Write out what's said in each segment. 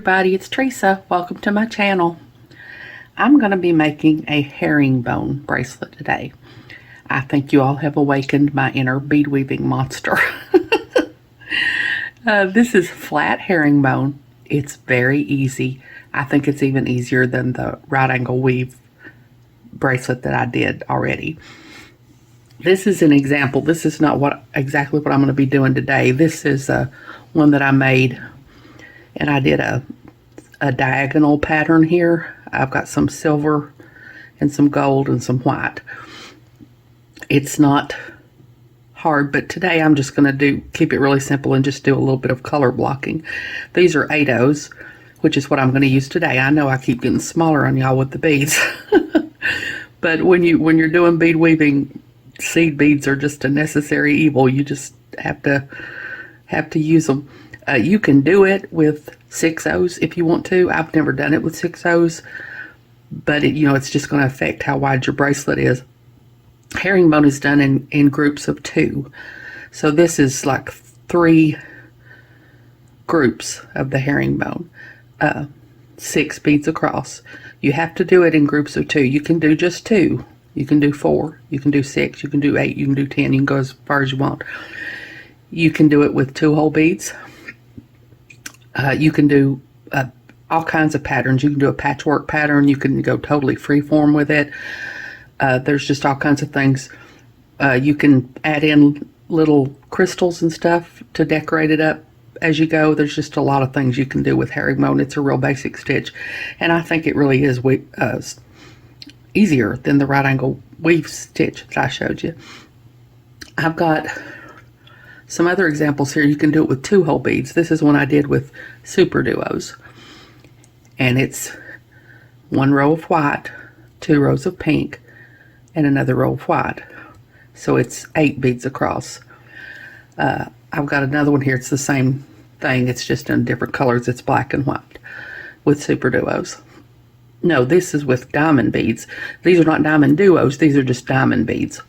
everybody, it's Teresa. Welcome to my channel. I'm going to be making a herringbone bracelet today. I think you all have awakened my inner bead weaving monster. This is flat herringbone. It's very easy. I think it's even easier than the right angle weave bracelet that I did already. This is an example. This is not exactly what I'm going to be doing today. This is one that I made, and I did a diagonal pattern here. I've got some silver and some gold and some white. It's not hard, but today I'm just going to keep it really simple and just do a little bit of color blocking. These are 8/0s, which is what I'm going to use today. I know I keep getting smaller on y'all with the beads, but when you're doing bead weaving, seed beads are just a necessary evil. You just have to use them. You can do it with 6/0s if you want to. I've never done it with 6/0s, but it's just going to affect how wide your bracelet is. Herringbone is done in groups of 2. So this is like 3 groups of the herringbone, 6 beads across. You have to do it in groups of 2. You can do just 2. You can do 4. You can do 6. You can do 8. You can do 10. You can go as far as you want. You can do it with 2-hole beads. You can do all kinds of patterns. You can do a patchwork pattern. You can go totally freeform with it. There's just all kinds of things. You can add in little crystals and stuff to decorate it up as you go. There's just a lot of things you can do with herringbone. It's a real basic stitch, and I think it really is easier than the right angle weave stitch that I showed you. I've got some other examples here. You can do it with 2-hole beads. This is one I did with super duos, and it's 1 row of white, 2 rows of pink, and another row of white. So it's 8 beads across. I've got another one here. It's the same thing. It's just in different colors. It's black and white with super duos. No, this is with diamond beads. These are not diamond duos. These are just diamond beads.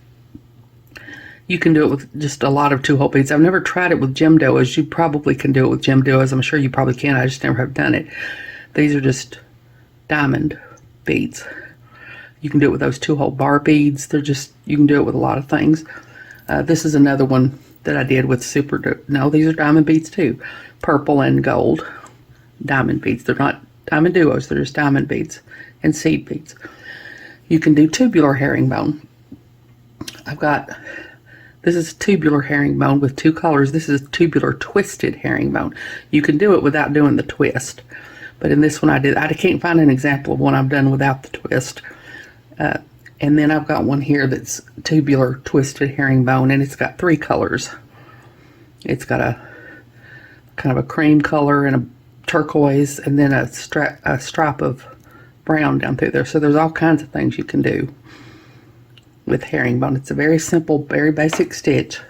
You can do it with just a lot of 2-hole beads. I've never tried it with gem duos. You probably can do it with gem duos. I'm sure you probably can. I just never have done it. These are just diamond beads. You can do it with those 2-hole bar beads. You can do it with a lot of things. This is another one that I did with these are diamond beads too. Purple and gold diamond beads. They're not diamond duos. They're just diamond beads and seed beads. You can do tubular herringbone. This is tubular herringbone with 2 colors. This is tubular twisted herringbone. You can do it without doing the twist. But in this one I can't find an example of one I've done without the twist. And then I've got one here that's tubular twisted herringbone, and it's got 3 colors. It's got a kind of a cream color and a turquoise, and then a stripe of brown down through there. So there's all kinds of things you can do with herringbone. It's a very simple, very basic stitch,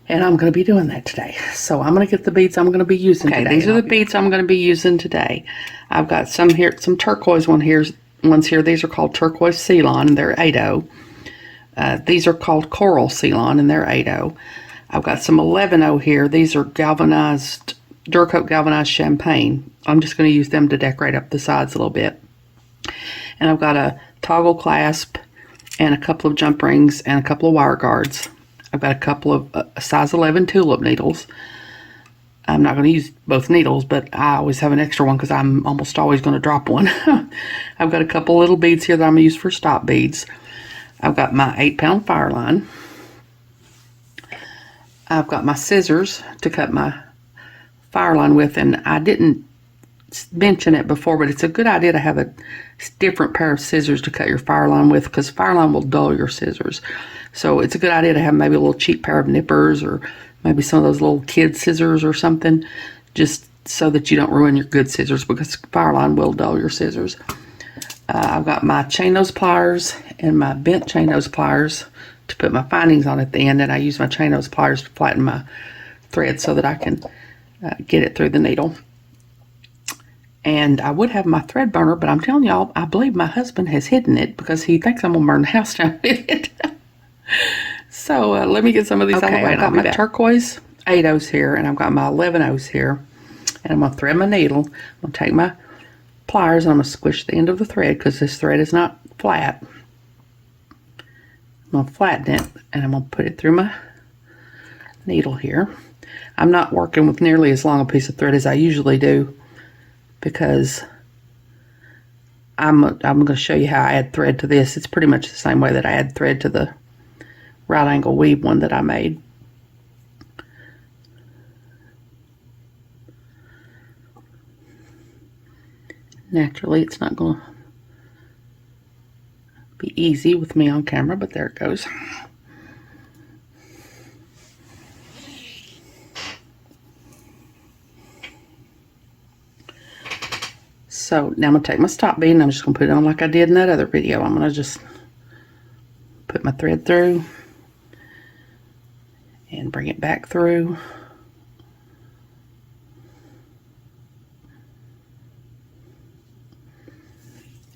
and I'm going to be doing that today. So I'm going to get the beads I'm going to be using today. These are the beads I'm going to be using today. I've got some here, some turquoise ones here. These are called turquoise Ceylon, and they're 8/0. These are called coral Ceylon, and they're 8/0. I've got some 11/0 here. These are galvanized, Durcoat galvanized champagne. I'm just going to use them to decorate up the sides a little bit. And I've got a toggle clasp and a couple of jump rings and a couple of wire guards. I've got a couple of size 11 tulip needles. I'm not going to use both needles, but I always have an extra one because I'm almost always going to drop one. I've got a couple little beads here that I'm going to use for stop beads. I've got my 8-pound fire line. I've got my scissors to cut my fire line with, and I didn't mention it before, but it's a good idea to have a different pair of scissors to cut your fire line with, because fire line will dull your scissors. So it's a good idea to have maybe a little cheap pair of nippers, or maybe some of those little kid scissors or something, just so that you don't ruin your good scissors, because fire line will dull your scissors. I've got my chain nose pliers and my bent chain nose pliers to put my findings on at the end, and I use my chain nose pliers to flatten my thread so that I can get it through the needle. And I would have my thread burner, but I'm telling y'all, I believe my husband has hidden it because he thinks I'm going to burn the house down with it. So let me get some of these out of the way. I've got my turquoise 8/0s here, and I've got my 11/0s here. And I'm going to thread my needle. I'm going to take my pliers and I'm going to squish the end of the thread because this thread is not flat. I'm going to flatten it and I'm going to put it through my needle here. I'm not working with nearly as long a piece of thread as I usually do because I'm going to show you how I add thread to this. It's pretty much the same way that I add thread to the right angle weave one that I made. Naturally, it's not going to be easy with me on camera, but there it goes. So now I'm going to take my stop bead and I'm just going to put it on like I did in that other video. I'm going to just put my thread through and bring it back through.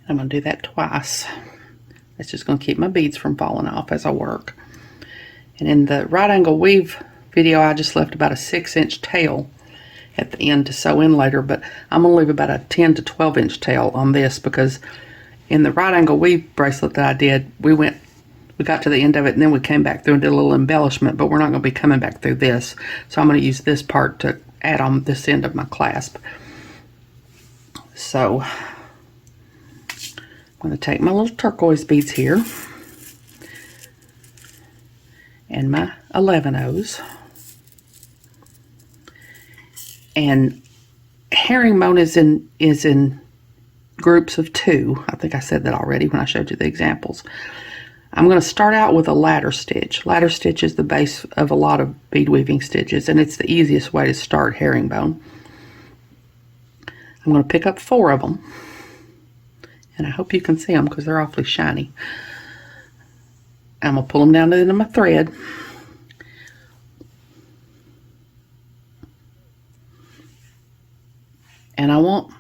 I'm going to do that twice. It's just going to keep my beads from falling off as I work. And in the right angle weave video, I just left about a 6-inch tail at the end to sew in later, but I'm going to leave about a 10 to 12 inch tail on this because in the right angle weave bracelet that I did, we got to the end of it and then we came back through and did a little embellishment, but we're not going to be coming back through this. So I'm going to use this part to add on this end of my clasp. So I'm going to take my little turquoise beads here and my 11-ohs. And herringbone is in groups of 2. I think I said that already when I showed you the examples. I'm going to start out with a ladder stitch. Ladder stitch is the base of a lot of bead weaving stitches, and it's the easiest way to start herringbone. I'm going to pick up 4 of them, and I hope you can see them because they're awfully shiny. I'm going to pull them down to the end of my thread. And I want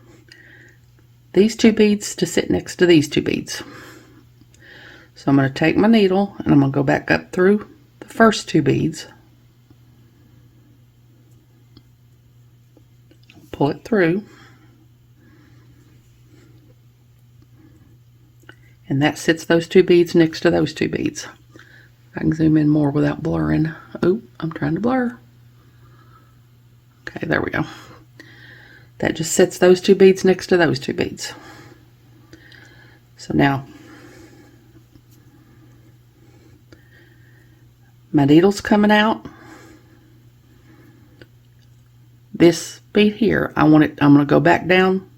these 2 beads to sit next to these 2 beads. So I'm going to take my needle and I'm going to go back up through the first 2 beads. Pull it through. And that sits those 2 beads next to those 2 beads. I can zoom in more without blurring. Oh, I'm trying to blur. Okay, there we go. That just sets those 2 beads next to those 2 beads. So now my needle's coming out. This bead here, I'm going to go back down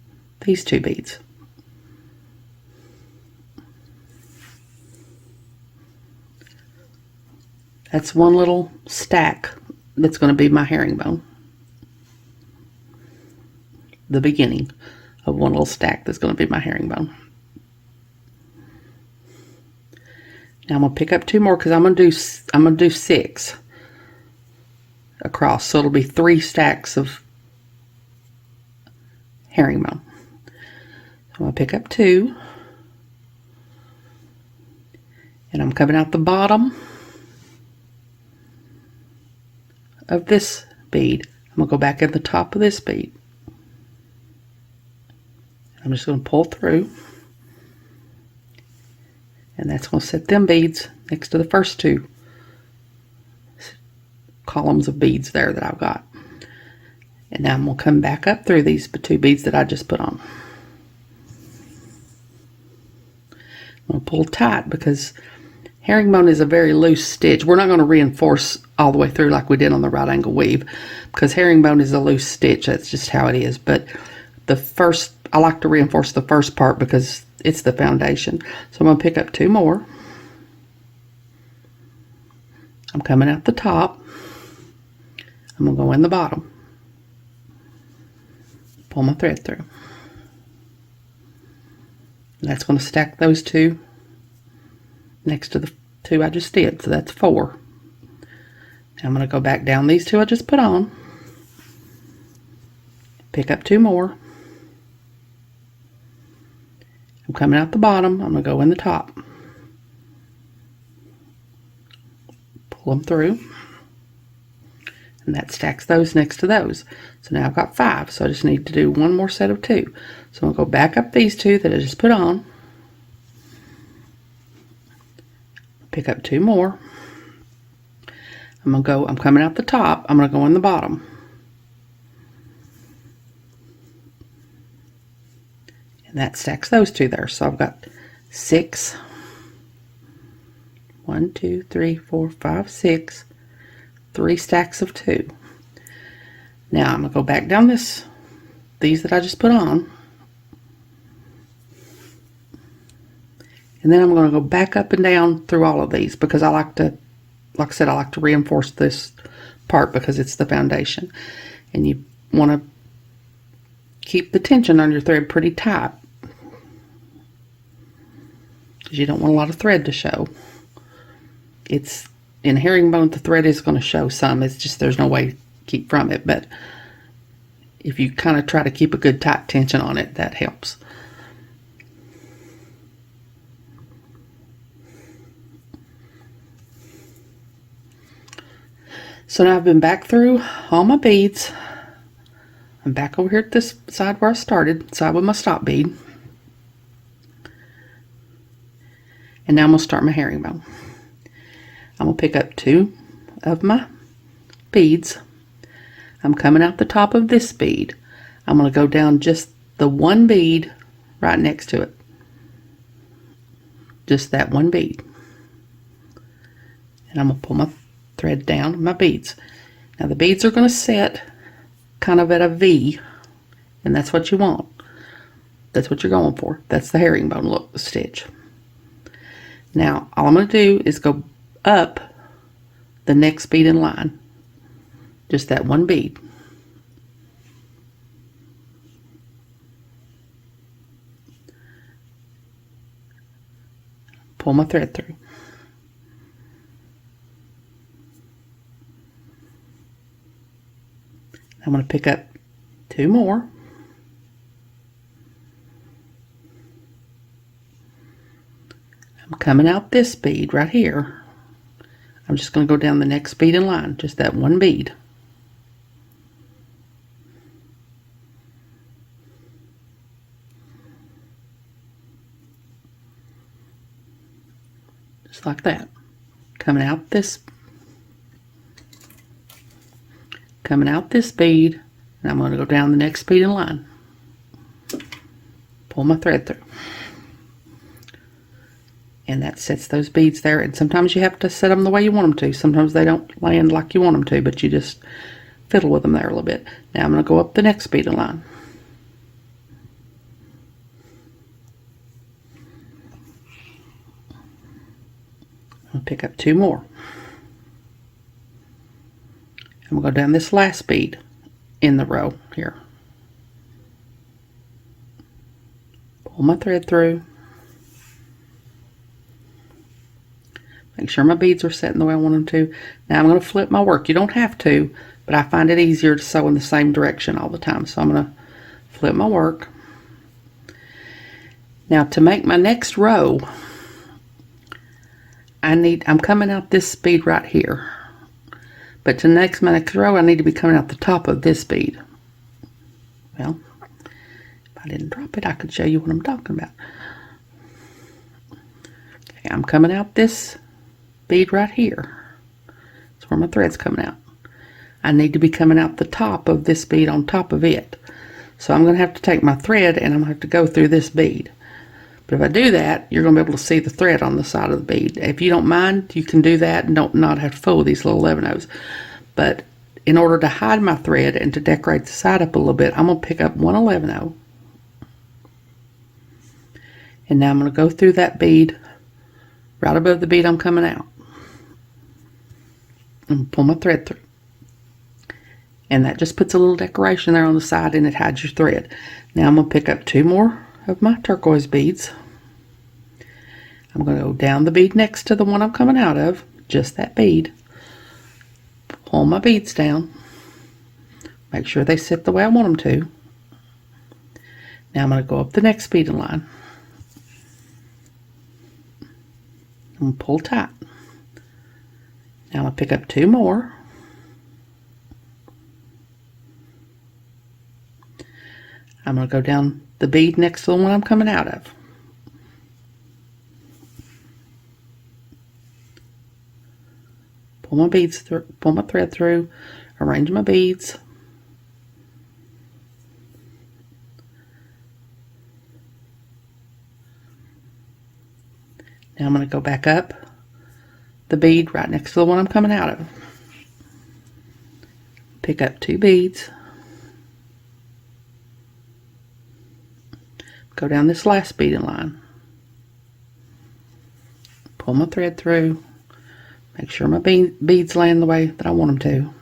these 2 beads. That's one little stack that's going to be my herringbone. The beginning of one little stack that's going to be my herringbone. Now I'm going to pick up 2 more because I'm going to do 6 across, so it'll be 3 stacks of herringbone. So I'm going to pick up 2, and I'm coming out the bottom of this bead. I'm going to go back at the top of this bead. I'm just going to pull through, and that's going to set them beads next to the first 2 columns of beads there that I've got. And now I'm going to come back up through these 2 beads that I just put on. I'm going to pull tight because herringbone is a very loose stitch. We're not going to reinforce all the way through like we did on the right angle weave because herringbone is a loose stitch. That's just how it is. But I like to reinforce the first part because it's the foundation. So I'm going to pick up 2 more. I'm coming out the top. I'm going to go in the bottom. Pull my thread through. And that's going to stack those 2 next to the 2 I just did. So that's 4. Now I'm going to go back down these 2 I just put on. Pick up 2 more. I'm coming out the bottom. I'm going to go in the top. Pull them through. And that stacks those next to those. So now I've got 5, so I just need to do one more set of 2. So I'm going to go back up these 2 that I just put on, pick up 2 more. I'm coming out the top, I'm going to go in the bottom. And that stacks those 2 there. So I've got 6. 1, 2, 3, 4, 5, 6. 3 stacks of 2. Now I'm going to go back down these that I just put on. And then I'm going to go back up and down through all of these because I like to, like I said, I like to reinforce this part because it's the foundation. And you want to keep the tension on your thread pretty tight because you don't want a lot of thread to show. It's in herringbone, the thread is going to show some. It's just there's no way to keep from it. But if you kind of try to keep a good tight tension on it, that helps. So now I've been back through all my beads. I'm back over here at this side where I started, side with my stop bead. And now I'm going to start my herringbone. I'm going to pick up 2 of my beads. I'm coming out the top of this bead. I'm going to go down just the one bead right next to it. Just that one bead. And I'm going to pull my thread down my beads. Now the beads are going to set kind of at a V, and that's what you want. That's what you're going for. That's the herringbone look stitch. Now all I'm going to do is go up the next bead in line, just that one bead. Pull my thread through. I'm going to pick up 2 more. I'm coming out this bead right here. I'm just going to go down the next bead in line, just that one bead. Just like that. Coming out this bead, and I'm going to go down the next bead in line. Pull my thread through. And that sets those beads there. And sometimes you have to set them the way you want them to. Sometimes they don't land like you want them to, but you just fiddle with them there a little bit. Now I'm going to go up the next bead in line. I'll pick up 2 more. I'm going to go down this last bead in the row here. Pull my thread through. Make sure my beads are setting the way I want them to. Now I'm going to flip my work. You don't have to, but I find it easier to sew in the same direction all the time. So I'm going to flip my work. Now to make my next row, I'm coming out this bead right here. But to my next row, I need to be coming out the top of this bead. Well, if I didn't drop it, I could show you what I'm talking about. Okay, I'm coming out this bead right here. That's where my thread's coming out. I need to be coming out the top of this bead on top of it. So I'm going to have to take my thread and I'm going to have to go through this bead. But if I do that, you're going to be able to see the thread on the side of the bead. If you don't mind, you can do that and not have to fool with these little 11-ohs. But in order to hide my thread and to decorate the side up a little bit, I'm going to pick up one 11-oh. And now I'm going to go through that bead right above the bead I'm coming out. And pull my thread through. And that just puts a little decoration there on the side and it hides your thread. Now I'm going to pick up 2 more of my turquoise beads. I'm going to go down the bead next to the one I'm coming out of, just that bead. Pull my beads down. Make sure they sit the way I want them to. Now I'm going to go up the next bead in line. And pull tight. Now I'm going to pick up 2 more. I'm going to go down the bead next to the one I'm coming out of. Pull my beads through, pull my thread through, arrange my beads. Now I'm going to go back up the bead right next to the one I'm coming out of. Pick up 2 beads. Go down this last beading line. Pull my thread through. Make sure my beads land the way that I want them to.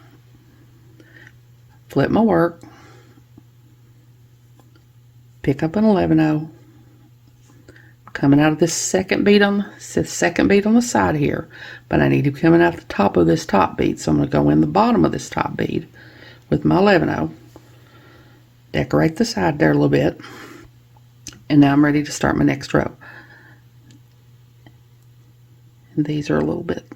Flip my work. Pick up an 11-0. Coming out of this second bead on the side here, but I need to be coming out the top of this top bead, so I'm going to go in the bottom of this top bead with my 11-0. Decorate the side there a little bit, and now I'm ready to start my next row. And these are a little bit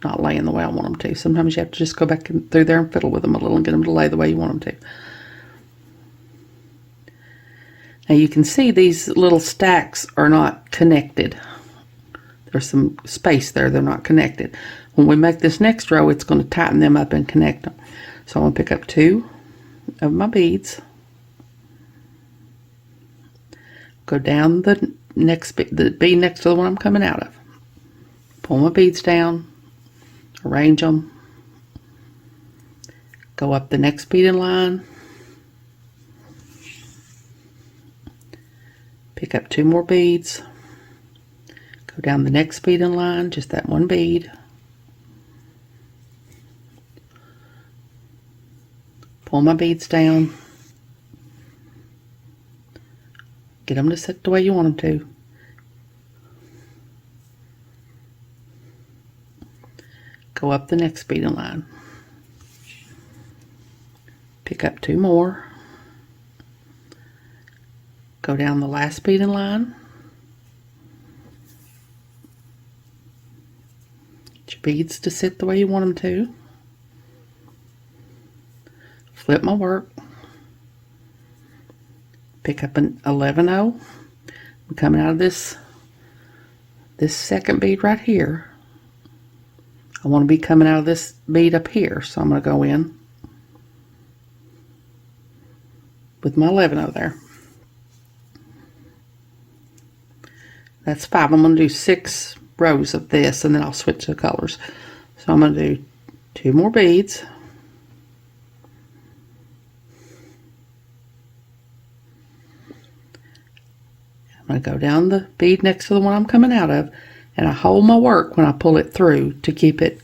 not laying the way I want them to. Sometimes you have to just go back through there and fiddle with them a little and get them to lay the way you want them to. Now you can see these little stacks are not connected. There's some space there, they're not connected. When we make this next row, it's going to tighten them up and connect them. So I'm going to pick up 2 of my beads. Go down the bead next to the one I'm coming out of. Pull my beads down, arrange them. Go up the next beading line. Pick up 2 more beads. Go down the next beading line, just that one bead. Pull my beads down. Get them to sit the way you want them to. Go up the next beading line. Pick up 2 more. Go down the last beading line. Get your beads to sit the way you want them to. Flip my work. Pick up an 11-0. I'm coming out of this second bead right here. I want to be coming out of this bead up here, so I'm going to go in with my 11-0 there. That's 5. I'm going to do 6 rows of this, and then I'll switch the colors. So I'm going to do 2 more beads. I'm going to go down the bead next to the one I'm coming out of, and I hold my work when I pull it through to keep it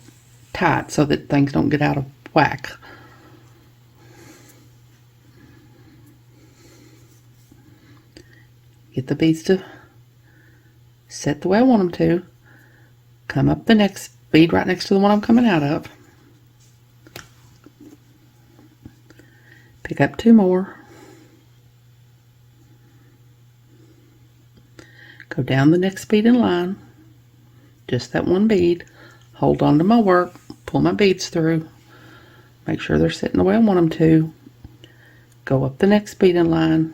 tight so that things don't get out of whack. Get the beads to set the way I want them to. Come up the next bead right next to the one I'm coming out of. Pick up 2 more. Go down the next bead in line. Just that one bead. Hold on to my work. Pull my beads through. Make sure they're sitting the way I want them to. Go up the next bead in line.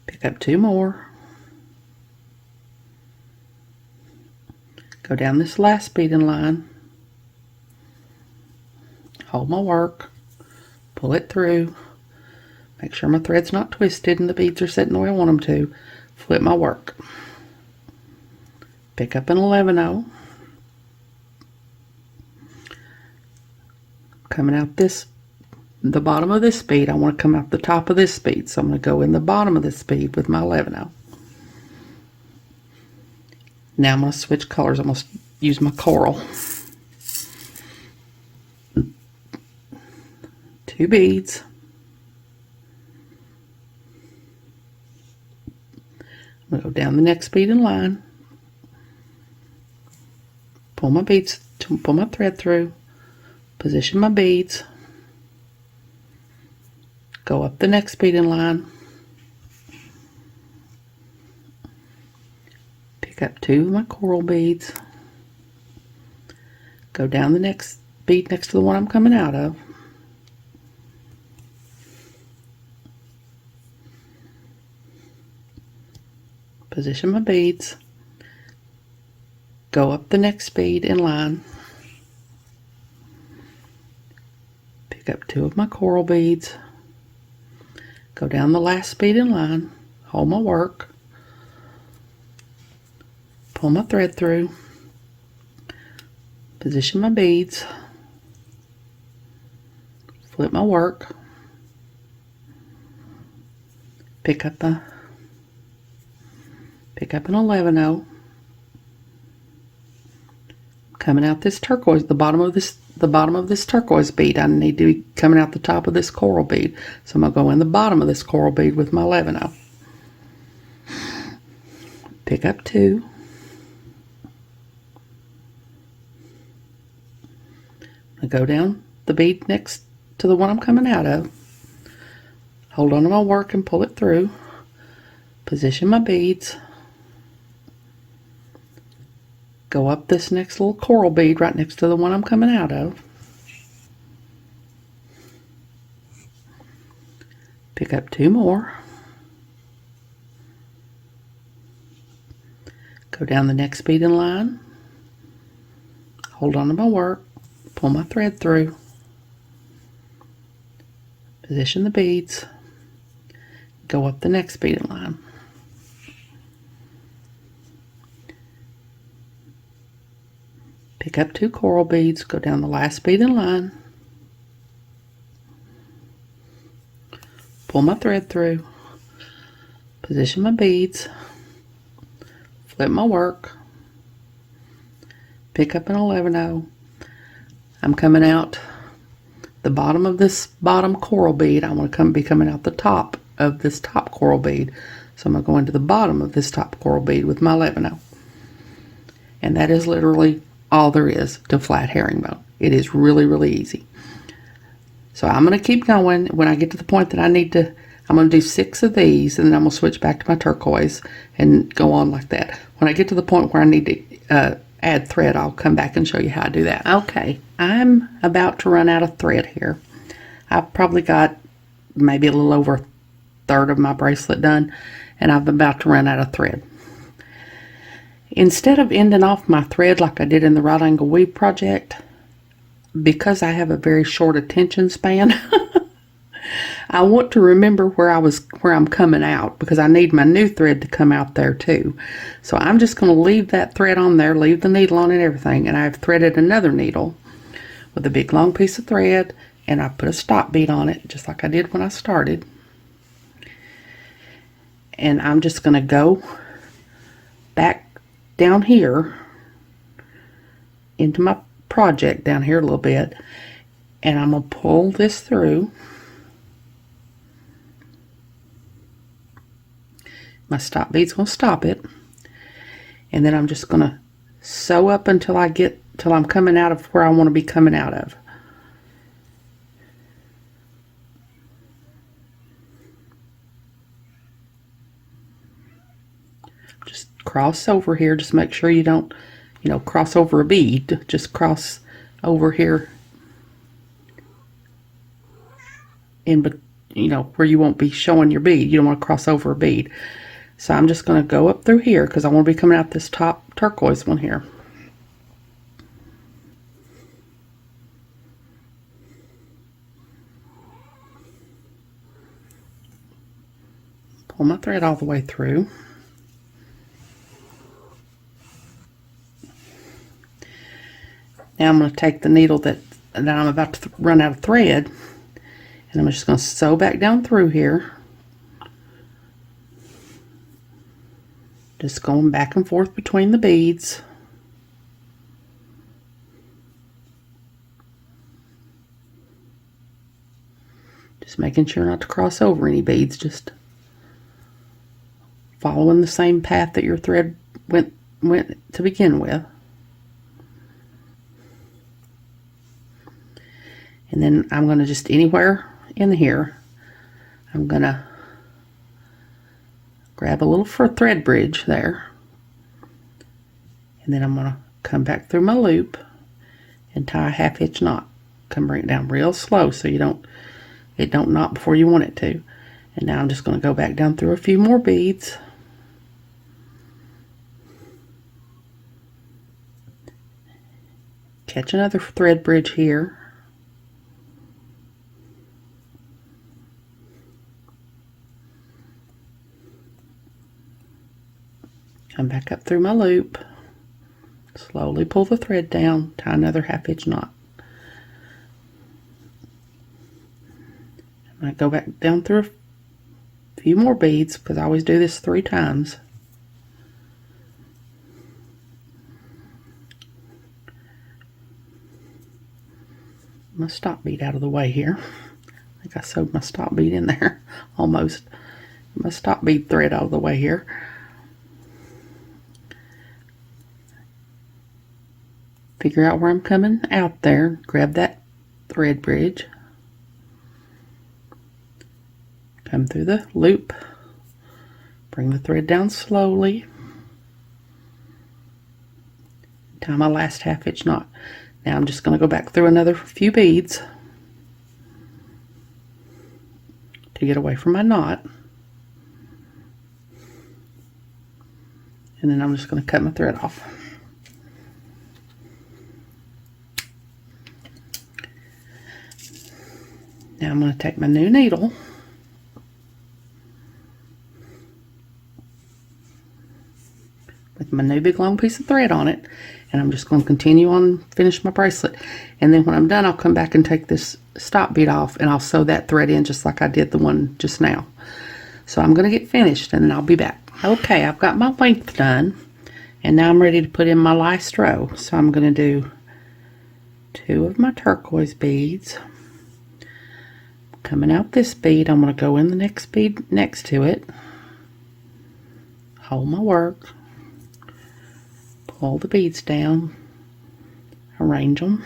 Pick up 2 more. Go down this last bead in line. Hold my work. Pull it through. Make sure my thread's not twisted and the beads are sitting the way I want them to. Flip my work. Pick up an 11-0. Coming out the bottom of this bead, I want to come out the top of this bead, so I'm going to go in the bottom of this bead with my 11-0. Now I'm going to switch colors. I'm going to use my coral. 2 beads. I'm going to go down the next bead in line. Pull my thread through. Position my beads. Go up the next bead in line. Pick up 2 of my coral beads. Go down the next bead next to the one I'm coming out of. Position my beads. Go up the next bead in line. Pick up 2 of my coral beads. Go down the last bead in line. Hold my work. Pull my thread through. Position my beads. Flip my work. Pick up an 11-0. Coming out this turquoise, the bottom of this turquoise bead. I need to be coming out the top of this coral bead. So I'm going to go in the bottom of this coral bead with my 11-0. Pick up 2. I go down the bead next to the one I'm coming out of. Hold on to my work and pull it through. Position my beads. Go up this next little coral bead right next to the one I'm coming out of. Pick up 2 more. Go down the next bead in line. Hold on to my work. Pull my thread through. Position the beads. Go up the next bead in line. Pick up 2 coral beads, go down the last bead in line, pull my thread through, position my beads, flip my work, pick up an 11-0. I'm coming out the bottom of this bottom coral bead. I want to be coming out the top of this top coral bead. So I'm going to go into the bottom of this top coral bead with my 11-0. And that is literally all there is to flat herringbone. It is really, really easy. So I'm going to keep going. When I get to the point that I need to, I'm going to do 6 of these, and then I'm going to switch back to my turquoise and go on like that. When I get to the point where I need to add thread, I'll come back and show you how to do that. Okay, I'm about to run out of thread here. I've probably got maybe a little over a third of my bracelet done, and I'm about to run out of thread. Instead of ending off my thread like I did in the right angle weave project, because I have a very short attention span, I want to remember where I'm coming out, because I need my new thread to come out there too. So I'm just going to leave that thread on there, leave the needle on and everything, and I've threaded another needle with a big long piece of thread, and I put a stop bead on it just like I did when I started. And I'm just going to go back down here into my project down here a little bit, and I'm going to pull this through. My stop bead's going to stop it, and then I'm just going to sew up until I'm coming out of where I want to be coming out of. Just cross over here. Just make sure you don't, cross over a bead. Just cross over here where you won't be showing your bead. You don't want to cross over a bead. So I'm just going to go up through here because I want to be coming out this top turquoise one here. Pull my thread all the way through. Now I'm going to take the needle that I'm about to run out of thread, and I'm just going to sew back down through here. Just going back and forth between the beads. Just making sure not to cross over any beads, just following the same path that your thread went to begin with. And then I'm going to just anywhere in here, I'm going to grab a little thread bridge there, and then I'm going to come back through my loop and tie a 1/2 inch knot. Come bring it down real slow so it don't knot before you want it to. And now I'm just going to go back down through a few more beads. Catch another thread bridge here. Come back up through my loop. Slowly pull the thread down, tie another 1/2 inch knot. I'm going to go back down through a few more beads because I always do this 3 times. My stop bead out of the way here. I think I sewed my stop bead in there almost. My stop bead thread out of the way here. Figure out where I'm coming out there. Grab that thread bridge. Come through the loop. Bring the thread down slowly. Tie my last 1/2 inch knot. Now I'm just going to go back through another few beads to get away from my knot. And then I'm just going to cut my thread off. Now I'm going to take my new needle with my new big long piece of thread on it, and I'm just going to continue on, finish my bracelet. And then when I'm done, I'll come back and take this stop bead off, and I'll sew that thread in just like I did the one just now. So I'm going to get finished, and then I'll be back. Okay, I've got my length done, and now I'm ready to put in my last row. So I'm going to do 2 of my turquoise beads. Coming out this bead, I'm going to go in the next bead next to it, hold my work, pull the beads down, arrange them,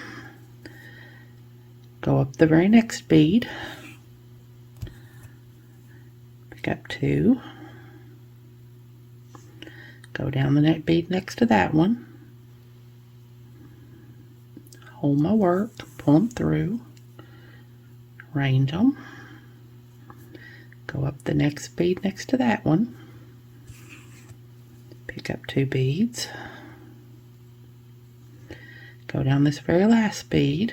go up the very next bead, pick up 2, go down the next bead next to that one, hold my work, pull them through, arrange them, go up the next bead next to that one, pick up 2 beads, go down this very last bead,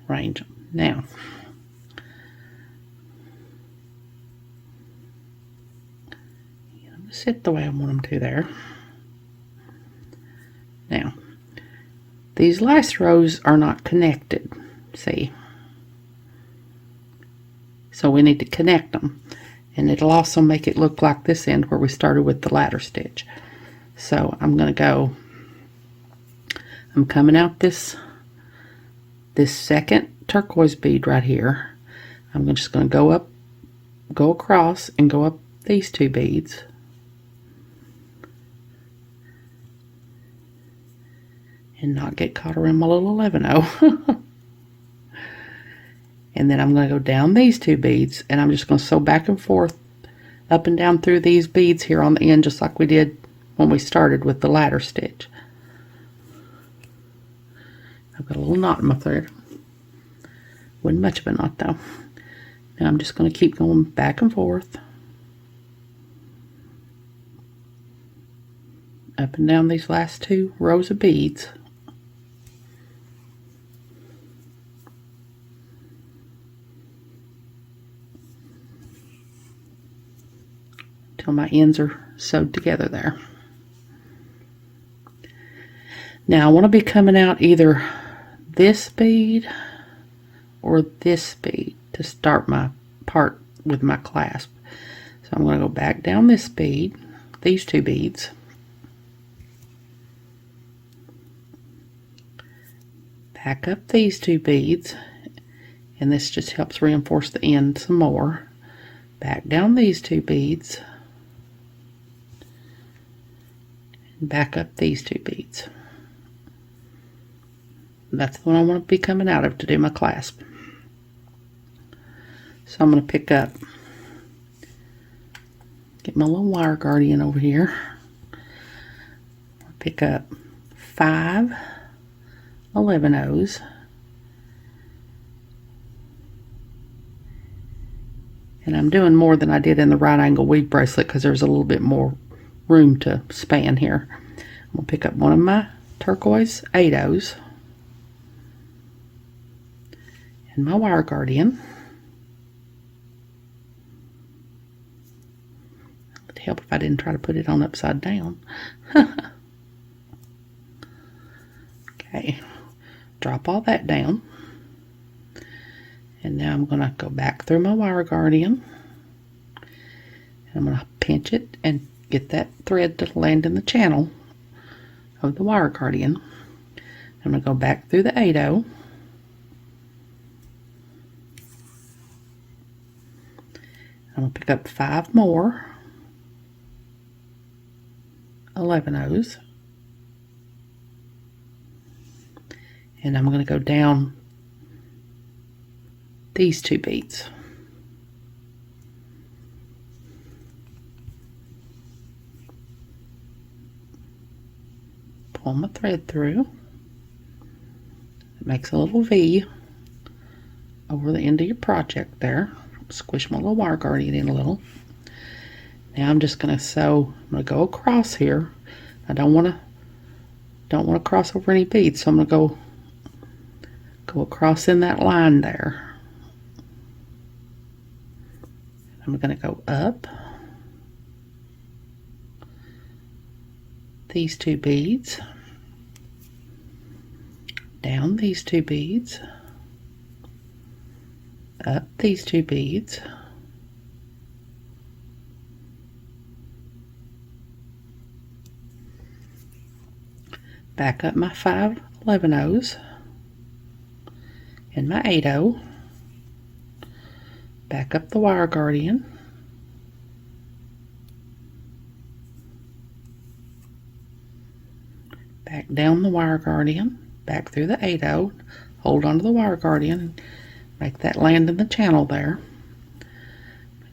arrange them. Now, get them to sit the way I want them to there. Now, these last rows are not connected, see? So we need to connect them. And it'll also make it look like this end where we started with the ladder stitch. So I'm going to go, I'm coming out this second turquoise bead right here. I'm just going to go across and go up these 2 beads. And not get caught around my little 11-0. And then I'm going to go down these 2 beads, and I'm just going to sew back and forth up and down through these beads here on the end, just like we did when we started with the ladder stitch. I've got a little knot in my thread. Wasn't much of a knot though. Now I'm just going to keep going back and forth, up and down these last 2 rows of beads. Till my ends are sewed together there. Now I want to be coming out either this bead or this bead to start my part with my clasp. So I'm going to go back down this bead, these 2 beads, back up these 2 beads, and this just helps reinforce the end some more. Back down these 2 beads, back up these 2 beads. That's the one I want to be coming out of to do my clasp. So I'm going to pick up, get my little wire guardian over here, Pick up 5 11-ohs, and I'm doing more than I did in the right angle weave bracelet because there's a little bit more room to span here. I'm going to pick up one of my turquoise 8-ohs and my wire guardian. It'd help if I didn't try to put it on upside down. Okay, drop all that down, and now I'm going to go back through my wire guardian, and I'm going to pinch it and get that thread to land in the channel of the wire guardian. I'm going to go back through the 8-oh, I'm going to pick up 5 more 11-ohs, and I'm going to go down these 2 beads. Pull my thread through. It makes a little V over the end of your project there. Squish my little wire guardian in a little. Now I'm just going to sew. I'm going to go across here. I don't want to cross over any beads, so I'm going to go across in that line there. I'm going to go up these 2 beads, down these 2 beads, up these 2 beads, back up my 5 11-ohs and my 8-oh, back up the wire guardian, back down the wire guardian, back through the 8-oh, hold onto the wire guardian, make that land in the channel there.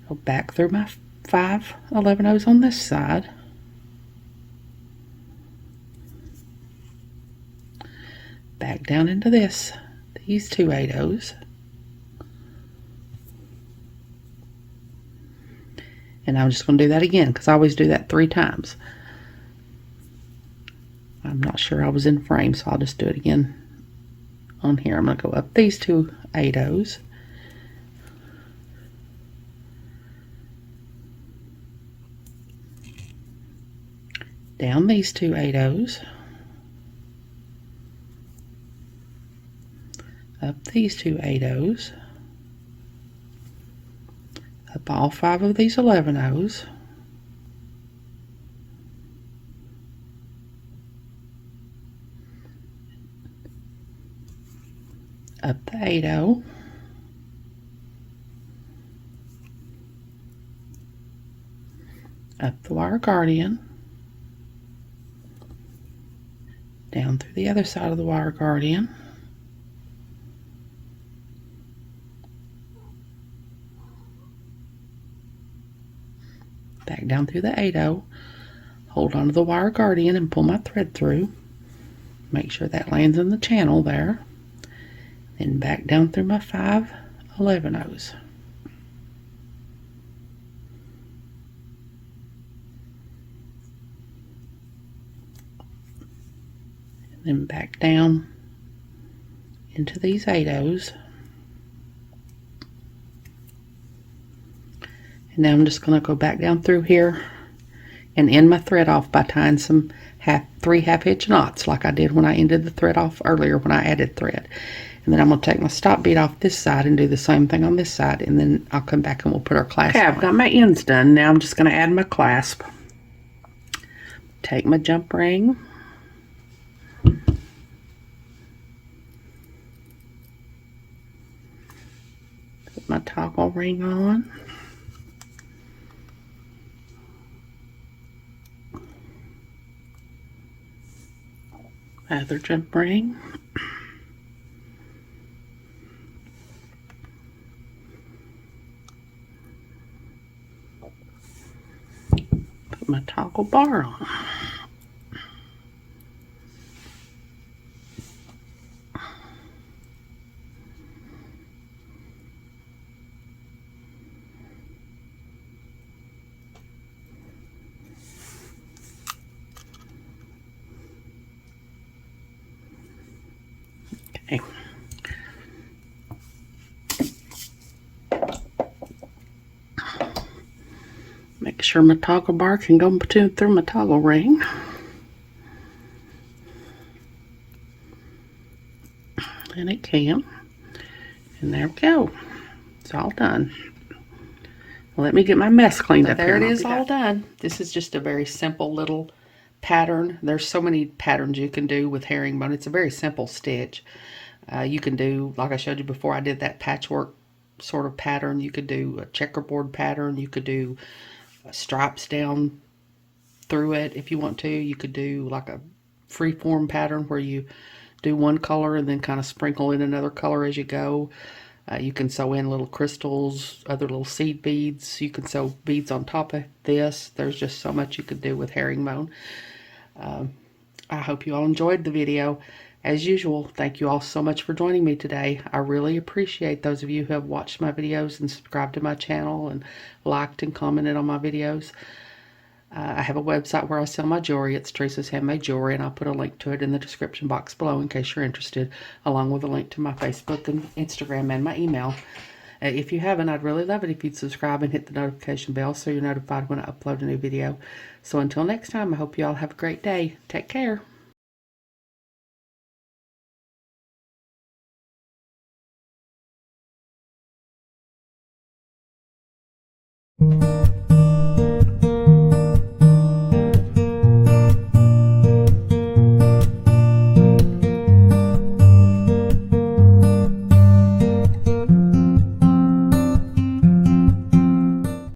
Go back through my 5 11-ohs on this side, back down into these 2 8-ohs, and I'm just going to do that again because I always do that 3 times. I'm not sure I was in frame, so I'll just do it again on here. I'm going to go up these 2 8-ohs, down these 2 8-ohs, up these 2 8-ohs, up all 5 of these 11-ohs, up the 8-oh, up the wire guardian, down through the other side of the wire guardian, back down through the 8-oh, hold onto the wire guardian and pull my thread through, make sure that lands in the channel there, then back down through my 5 11-ohs. And then back down into these 8-ohs. And now I'm just going to go back down through here and end my thread off by tying some 3 half-hitch knots like I did when I ended the thread off earlier when I added thread. And then I'm going to take my stop bead off this side and do the same thing on this side, and then I'll come back and we'll put our clasp on. I've got my ends done. Now I'm just going to add my clasp. Take my jump ring, put my toggle ring on, other jump ring, put my toggle bar on, Make sure my toggle bar can go through my toggle ring. And it can. And there we go. It's all done. Let me get my mess cleaned up. There it is, all done. This is just a very simple little pattern. There's so many patterns you can do with herringbone. It's a very simple stitch. You can do, like I showed you before, I did that patchwork sort of pattern. You could do a checkerboard pattern. You could do stripes down through it if you want to. You could do like a free-form pattern where you do one color and then kind of sprinkle in another color as you go. You can sew in little crystals, other little seed beads. You can sew beads on top of this. There's just so much you could do with herringbone. I hope you all enjoyed the video. As usual, thank you all so much for joining me today. I really appreciate those of you who have watched my videos and subscribed to my channel and liked and commented on my videos. I have a website where I sell my jewelry. It's Teresa's Handmade Jewelry, and I'll put a link to it in the description box below in case you're interested, along with a link to my Facebook and Instagram and my email. If you haven't, I'd really love it if you'd subscribe and hit the notification bell so you're notified when I upload a new video. So until next time, I hope you all have a great day. Take care. Thank you.